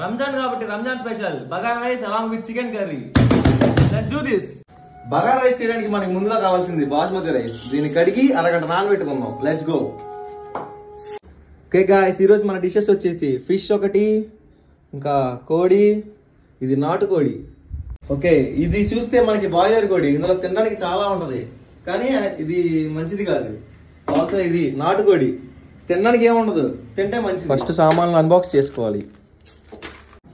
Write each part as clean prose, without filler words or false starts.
రంజాన్ కాబట్టి Ramzan special bagara rice along with chicken curry. Let's do this. Bagara rice చేయడానికి మనకి ముందుగా కావాల్సింది బాస్మతి రైస్. దీన్ని కడిగి అరగంట నానబెట్టుకుందాం. Let's go. ఓకే గాయ్స్, ఈ రోజు మన డిషెస్ వచ్చేసి ఫిష్ ఒకటి, ఇంకా కోడి, ఇది నాటు కోడి. ఓకే, ఇది చూస్తే మనకి బాయిలర్ కోడి, ఇందులో తినడానికి చాలా ఉంటది కానీ ఇది మంచిది కాదు. ఆల్సో ఇది నాటుకోడి, తినడానికి ఏముండదు, తింటే మంచిది. ఫస్ట్ సామాన్లు అన్బాక్స్ చేసుకోవాలి.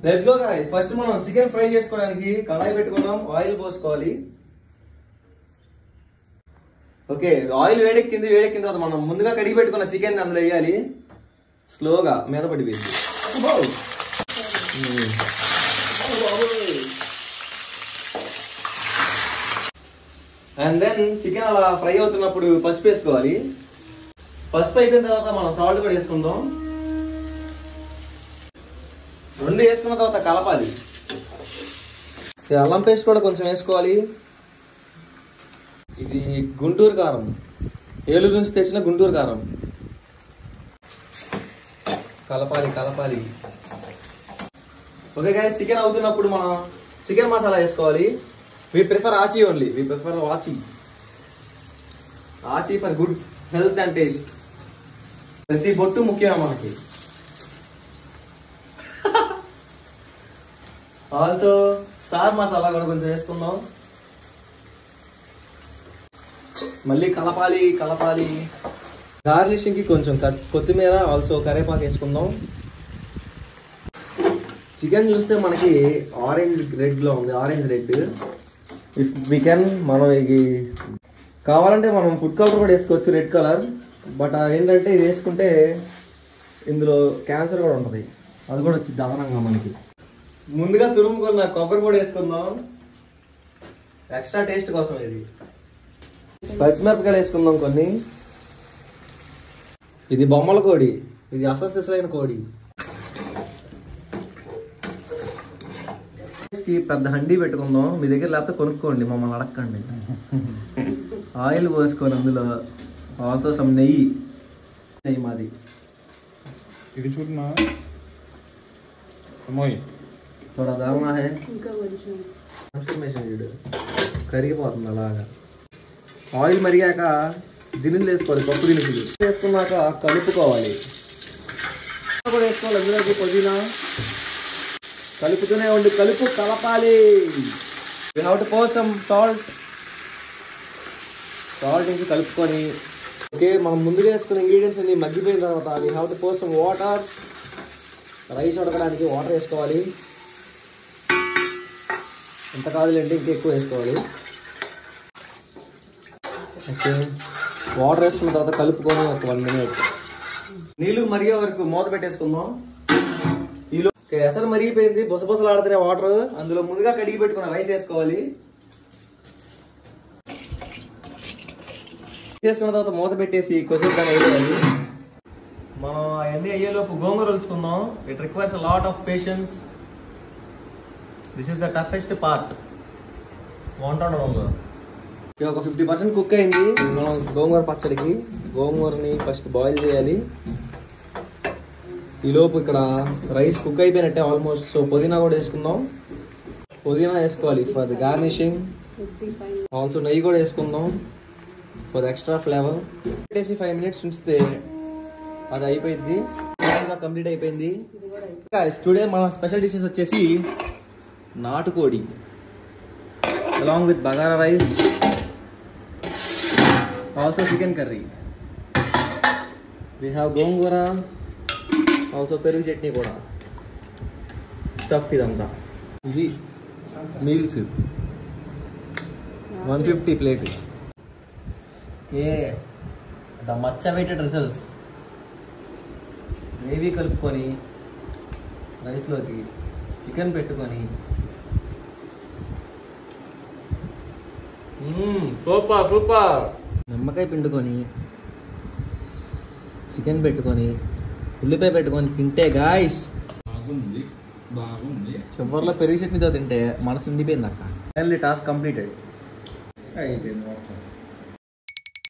Let's go guys. ఫస్ట్ మనం చికెన్ ఫ్రై చేసుకోవడానికి కడాయి పెట్టుకున్నాం. ఆయిల్ పోసుకోవాలి. ఓకే, ఆయిల్ వేడెక్కింది. వేడెక్కిన తర్వాత మనం ముందుగా కడిగి పెట్టుకున్న చికెన్ అందులో వేయాలి. స్లోగా మీద పడిపోయింది. అండ్ దెన్ చికెన్ అలా ఫ్రై అవుతున్నప్పుడు పసుపు వేసుకోవాలి. పసుపు అయిపోయిన తర్వాత మనం సాల్ట్ కూడా వేసుకుందాం. రెండు వేసుకున్న తర్వాత కలపాలి. అల్లం పేస్ట్ కూడా కొంచెం వేసుకోవాలి. ఇది గుంటూరు కారం, ఏలూరు నుంచి తెచ్చిన గుంటూరు కారం. కలపాలి కలపాలి. ఓకే గైస్, చికెన్ అవుతున్నప్పుడు మనం చికెన్ మసాలా వేసుకోవాలి. We prefer Achi only. We prefer Achi. Achi for good health and taste. ప్రతి బొట్టు ముఖ్యం మనకి. ఆల్సో స్టార్ మసాలా కూడా కొంచెం వేసుకుందాం. మళ్ళీ కలపాలి కలపాలి. గార్నిషింగ్ కి కొంచెం కొత్తిమీర, ఆల్సో కరివేపాకు వేసుకుందాం. చికెన్ చూస్తే మనకి ఆరెంజ్ రెడ్ లో ఉంది, orange red. If we can మనం ఇది కావాలంటే మనం ఫుడ్ కలర్ కూడా వేసుకోవచ్చు, రెడ్ కలర్. బట్ ఏంటంటే ఇది వేసుకుంటే ఇందులో క్యాన్సర్ కూడా ఉంటుంది, అది కూడా వచ్చింది దారుణంగా మనకి. ముందుగా తురుముకున్న కొబ్బరి కూడా వేసుకుందాం, ఎక్స్ట్రా టేస్ట్ కోసం. ఇది పచ్చిమిరపకాయలు వేసుకుందాం కొన్ని. ఇది బొమ్మల కోడి, ఇది అసలు సిసలైన కోడి. పెద్ద హండీ పెట్టుకుందాం. మీ దగ్గర లేకపోతే కొనుక్కోండి, మమ్మల్ని అడగండి. ఆయిల్ పోసుకొని అందులో ఆల్సో సమ్ నెయ్యి. నెయ్యి మాది. ఇది చూడనా थोड़ा दाना है ట్రాన్స్ఫర్మేషన్ చూడు, కరిగిపోతుంది అలాగా. ఆయిల్ మరిగాక దినులు వేసుకోవాలి, పప్పు దినుసులు వేసుకున్నాక కలుపుకోవాలి. కూడా వేసుకోవాలి అందులోకి పుదీనా. కలుపుతూనే ఉండి కలపాలి. We have to pour some salt. Salt వేసి కలుపుకొని, ఓకే మనం ముందుగా వేసుకున్న ఇంగ్రీడియంట్స్ అన్ని మగ్గిపోయిన తర్వాత we have to pour some water. Rice ఉడకడానికి వాటర్ వేసుకోవాలి. ఎంత కాదులేండి, ఇంకా ఎక్కువ వేసుకోవాలి. ఓకే, వాటర్ వేసుకున్న తర్వాత కలుపుకొని ఒక 1 minute నీళ్ళు మరిగే వరకు మూత పెట్టేసుకుందాం. ఎసరు మరిగిపోయింది, బుసబుసలాడుతున్నాయి వాటర్. అందులో ముందుగా కడిగి పెట్టుకున్న రైస్ వేసుకోవాలి. వేసుకున్న తర్వాత మూత పెట్టేసి కొద్దిసేపు దాన్ని వేయాలి. మనం అవన్నీ అయ్యేలోపు గోంగూర వలుచుకుందాం. It requires a lot of patience. This is the toughest part వంట వండడంలో. ఒక 50% కుక్ అయింది. మనం గోంగూర పచ్చడికి గోంగూరని ఫస్ట్ బాయిల్ చేయాలి. ఈలోపు ఇక్కడ రైస్ కుక్ అయిపోయినట్టే ఆల్మోస్ట్. సో పుదీనా కూడా వేసుకుందాం. పుదీనా వేసుకోవాలి ఫర్ ద గార్నిషింగ్. ఆల్సో నెయ్యి కూడా వేసుకుందాం ఫర్ ద ఎక్స్ట్రా ఫ్లేవర్. పెట్టేసి 5 minutes ఉంచితే అది అయిపోయింది, కంప్లీట్ అయిపోయింది. టుడే మన స్పెషల్ డిషెస్ వచ్చేసి నాటుకోడి along with bagara rice, also chicken curry. We have gongura, also పెరుగు చట్నీ కూడా. స్టఫ్ ఇదంతా. ఇది meals 150 plate. The much awaited results. Gravy కలుపుకొని రైస్లోకి చికెన్ పెట్టుకొని సూపర్ సూపర్. నిమ్మకాయ పిండుకొని చికెన్ పెట్టుకొని ఉల్లిపాయ పెట్టుకొని తింటే గాయ్స్ బాగుంది, బాగుంది. చివరిలో పెరుగు చట్నీతో తింటే మనసు నిండిపోయింది అక్క. టాస్క్ కంప్లీటెడ్ అయిపోయింది.